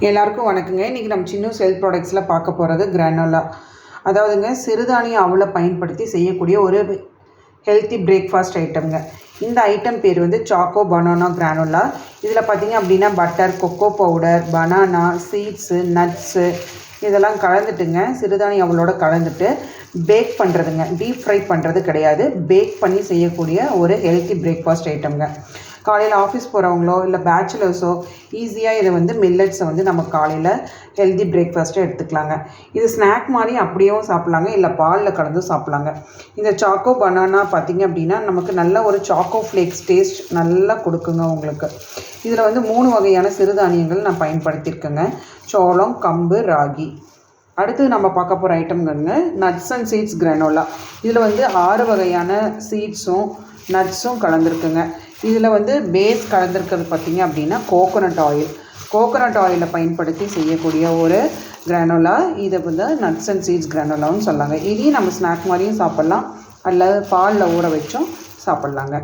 எல்லாருக்கும் வணக்கங்க. இன்றைக்கி நம்ம சின்ன ஹெல்த் ப்ராடக்ட்ஸில் பார்க்க போகிறது கிரானோலா. அதாவதுங்க சிறுதானிய அவலை பயன்படுத்தி செய்யக்கூடிய ஒரு ஹெல்த்தி பிரேக்ஃபாஸ்ட் ஐட்டம்ங்க. இந்த ஐட்டம் பேர் வந்து சாக்கோ பனானா கிரானோலா. இதில் பார்த்திங்க அப்படின்னா butter, cocoa powder, banana, seeds, nuts இதெல்லாம் கலந்துட்டுங்க, சிறுதானிய அவளோட கலந்துட்டு பேக் பண்ணுறதுங்க. டீப் ஃப்ரை பண்ணுறது கிடையாது, பேக் பண்ணி செய்யக்கூடிய ஒரு ஹெல்த்தி பிரேக்ஃபாஸ்ட் ஐட்டம்ங்க. காலையில் ஆஃபீஸ் போகிறவங்களோ இல்லை பேச்சுலர்ஸோ ஈஸியாக இதை வந்து மில்லட்ஸை வந்து நம்ம காலையில் ஹெல்தி பிரேக்ஃபாஸ்ட்டை எடுத்துக்கலாங்க. இது ஸ்நாக் மாதிரி அப்படியும் சாப்பிட்லாங்க, இல்லை பாலில் கலந்தும் சாப்பிட்லாங்க. இந்த சாக்கோ பனானா பார்த்திங்க அப்படின்னா நமக்கு நல்ல ஒரு சாக்கோ ஃப்ளேக்ஸ் டேஸ்ட் நல்லா கொடுக்குங்க உங்களுக்கு. இதில் வந்து 3 வகையான சிறுதானியங்கள் நான் பயன்படுத்தியிருக்கேங்க. சோளம், கம்பு, ராகி. அடுத்து நம்ம பார்க்க போகிற ஐட்டம்ங்க நட்ஸ் அண்ட் சீட்ஸ் கிரானோலா. இதில் வந்து 6 வகையான சீட்ஸும் நட்ஸும் கலந்துருக்குங்க. இதில் வந்து பேஸ் கலந்துருக்கிறது பார்த்திங்க அப்படின்னா கோகோனட் ஆயிலை பயன்படுத்தி செய்யக்கூடிய ஒரு கிரானோலா. இதை வந்து நட்ஸ் அண்ட் சீட்ஸ் கிரானோலான்னு சொல்லாங்க. இதையும் நம்ம ஸ்நாக் மாதிரியும் சாப்பிட்லாம், அல்லது பாலில் ஊற வச்சும் சாப்பிட்லாங்க.